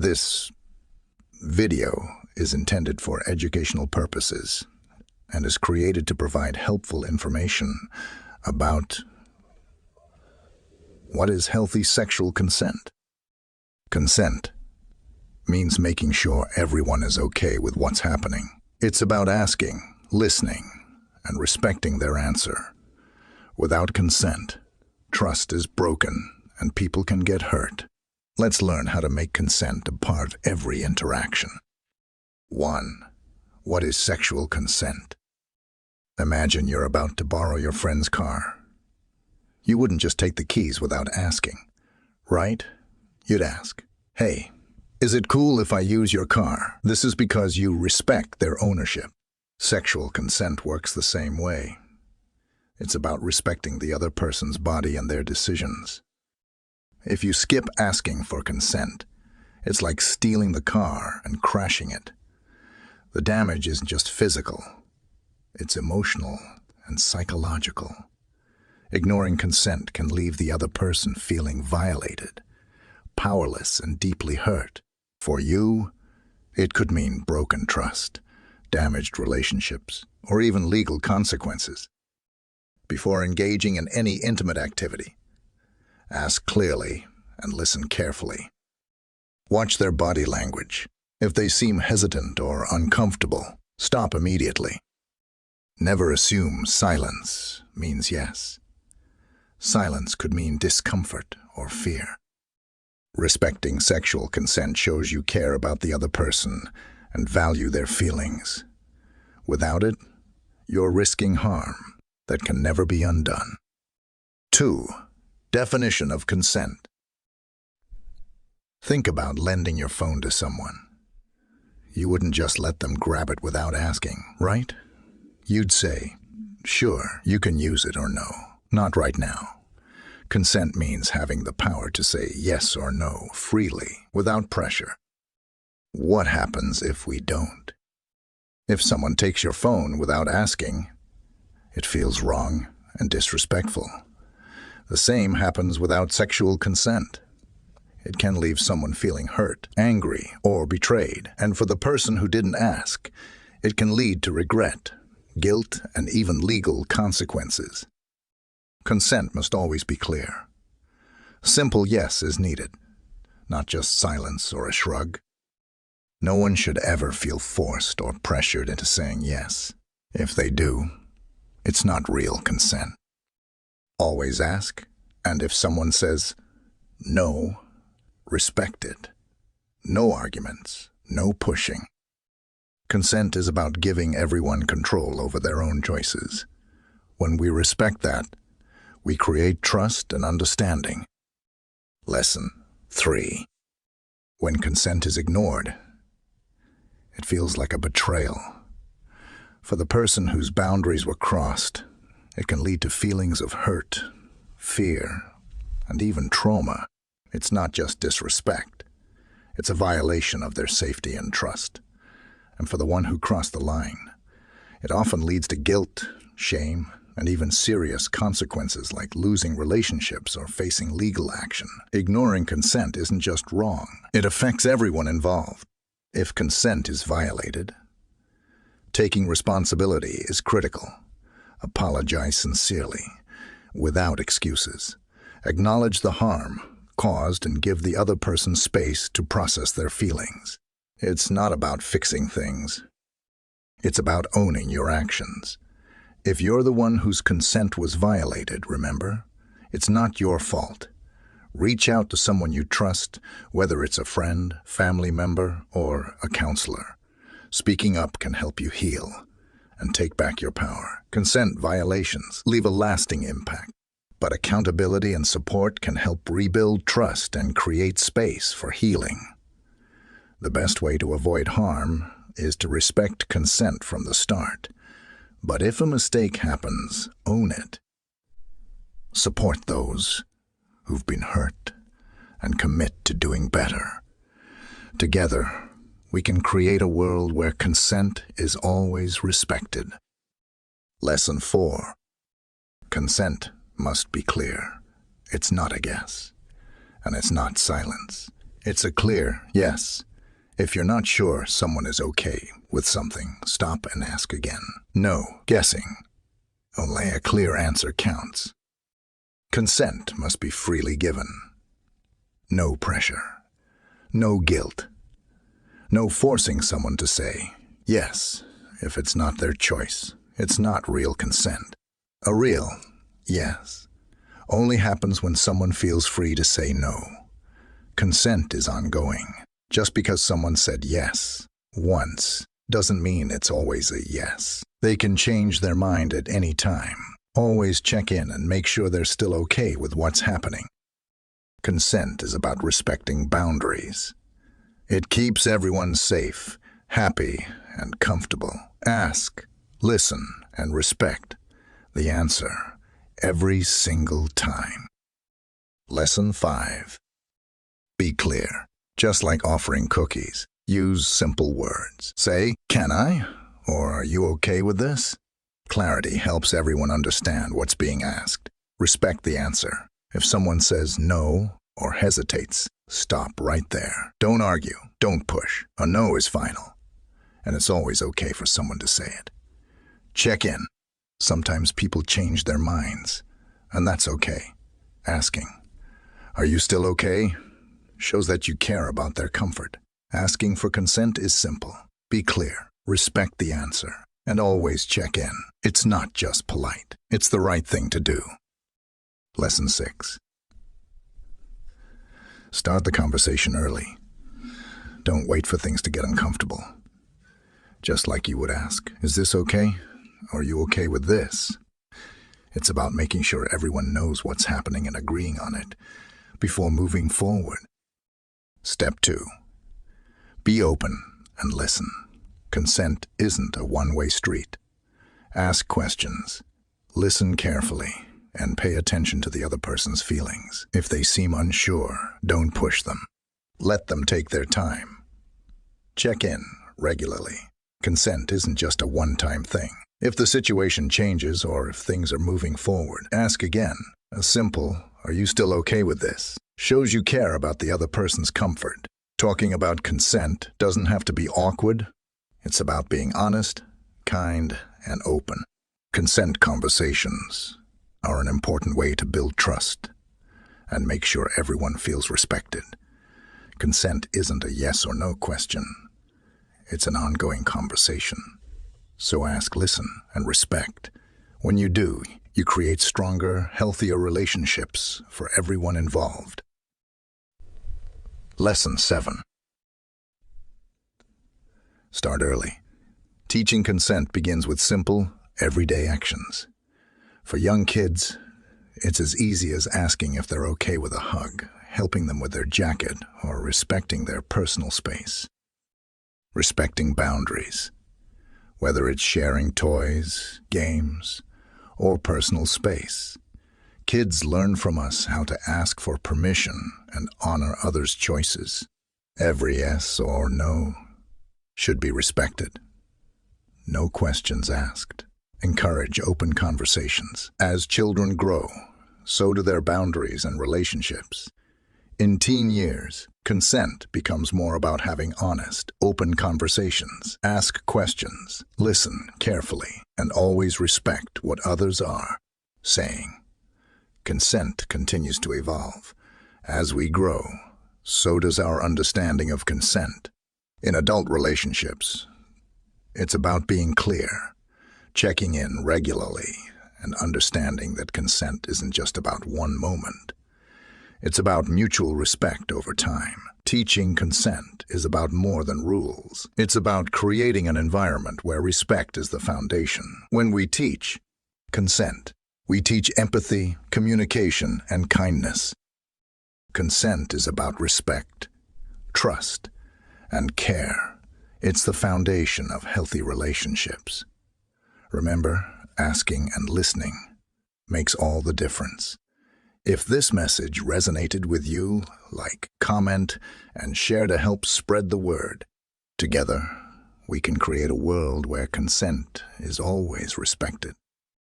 This video is intended for educational purposes and is created to provide helpful information about what is healthy sexual consent. Consent means making sure everyone is okay with what's happening. It's about asking, listening, and respecting their answer. Without consent, trust is broken and people can get hurt. Let's learn how to make consent a part of every interaction. 1. What is sexual consent? Imagine you're about to borrow your friend's car. You wouldn't just take the keys without asking, right? You'd ask, "Hey, is it cool if I use your car?" This is because you respect their ownership. Sexual consent works the same way. It's about respecting the other person's body and their decisions. If you skip asking for consent, it's like stealing the car and crashing it. The damage isn't just physical, it's emotional and psychological. Ignoring consent can leave the other person feeling violated, powerless, and deeply hurt. For you, it could mean broken trust, damaged relationships, or even legal consequences. Before engaging in any intimate activity, ask clearly and listen carefully. Watch their body language. If they seem hesitant or uncomfortable, stop immediately. Never assume silence means yes. Silence could mean discomfort or fear. Respecting sexual consent shows you care about the other person and value their feelings. Without it, you're risking harm that can never be undone. 2. Definition of consent. Think about lending your phone to someone. You wouldn't just let them grab it without asking, right? You'd say, "Sure, you can use it," or "No, not right now." Consent means having the power to say yes or no freely, without pressure. What happens if we don't? If someone takes your phone without asking, it feels wrong and disrespectful. The same happens without sexual consent. It can leave someone feeling hurt, angry, or betrayed. And for the person who didn't ask, it can lead to regret, guilt, and even legal consequences. Consent must always be clear. Simple yes is needed, not just silence or a shrug. No one should ever feel forced or pressured into saying yes. If they do, it's not real consent. Always ask, and if someone says no, respect it. No arguments, no pushing. Consent is about giving everyone control over their own choices. When we respect that, we create trust and understanding. Lesson 3. When consent is ignored, it feels like a betrayal. For the person whose boundaries were crossed, it can lead to feelings of hurt, fear, and even trauma. It's not just disrespect. It's a violation of their safety and trust. And for the one who crossed the line, it often leads to guilt, shame, and even serious consequences like losing relationships or facing legal action. Ignoring consent isn't just wrong. It affects everyone involved. If consent is violated, taking responsibility is critical. Apologize sincerely, without excuses. Acknowledge the harm caused and give the other person space to process their feelings. It's not about fixing things. It's about owning your actions. If you're the one whose consent was violated, remember, it's not your fault. Reach out to someone you trust, whether it's a friend, family member, or a counselor. Speaking up can help you heal and take back your power. Consent violations leave a lasting impact, but accountability and support can help rebuild trust and create space for healing. The best way to avoid harm is to respect consent from the start. But if a mistake happens, own it. Support those who've been hurt and commit to doing better. Together, we can create a world where consent is always respected. Lesson 4. Consent must be clear. It's not a guess, and it's not silence. It's a clear yes. If you're not sure someone is okay with something, stop and ask again. No guessing. Only a clear answer counts. Consent must be freely given. No pressure. No guilt. No forcing someone to say yes if it's not their choice. It's not real consent. A real yes only happens when someone feels free to say no. Consent is ongoing. Just because someone said yes once doesn't mean it's always a yes. They can change their mind at any time. Always check in and make sure they're still okay with what's happening. Consent is about respecting boundaries. It keeps everyone safe, happy, and comfortable. Ask, listen, and respect the answer every single time. Lesson 5. Be clear. Just like offering cookies, use simple words. Say, "Can I?" or "Are you okay with this?" Clarity helps everyone understand what's being asked. Respect the answer. If someone says no or hesitates, stop right there. Don't argue. Don't push. A no is final, and it's always okay for someone to say it. Check in. Sometimes people change their minds, and that's okay. Asking, "Are you still okay?" shows that you care about their comfort. Asking for consent is simple. Be clear, respect the answer, and always check in. It's not just polite. It's the right thing to do. Lesson 6. Start the conversation early. Don't wait for things to get uncomfortable. Just like you would ask, "Is this okay?" Or "Are you okay with this?" It's about making sure everyone knows what's happening and agreeing on it before moving forward. Step 2. Be open and listen. Consent isn't a one-way street. Ask questions, listen carefully, and pay attention to the other person's feelings. If they seem unsure, don't push them. Let them take their time. Check in regularly. Consent isn't just a one-time thing. If the situation changes or if things are moving forward, ask again. A simple, "Are you still okay with this?" shows you care about the other person's comfort. Talking about consent doesn't have to be awkward. It's about being honest, kind, and open. Consent conversations are an important way to build trust and make sure everyone feels respected. Consent isn't a yes or no question. It's an ongoing conversation. So ask, listen, and respect. When you do, you create stronger, healthier relationships for everyone involved. Lesson 7. Start early. Teaching consent begins with simple, everyday actions. For young kids, it's as easy as asking if they're okay with a hug, helping them with their jacket, or respecting their personal space. Respecting boundaries. Whether it's sharing toys, games, or personal space. Kids learn from us how to ask for permission and honor others' choices. Every yes or no should be respected. No questions asked. Encourage open conversations. As children grow, so do their boundaries and relationships. In teen years, consent becomes more about having honest, open conversations. Ask questions, listen carefully, and always respect what others are saying. Consent continues to evolve. As we grow, so does our understanding of consent. In adult relationships, it's about being clear, checking in regularly, and understanding that consent isn't just about one moment. It's about mutual respect over time. Teaching consent is about more than rules. It's about creating an environment where respect is the foundation. When we teach consent, we teach empathy, communication, and kindness. Consent is about respect, trust, and care. It's the foundation of healthy relationships. Remember, asking and listening makes all the difference. If this message resonated with you, like, comment, and share to help spread the word. Together, we can create a world where consent is always respected.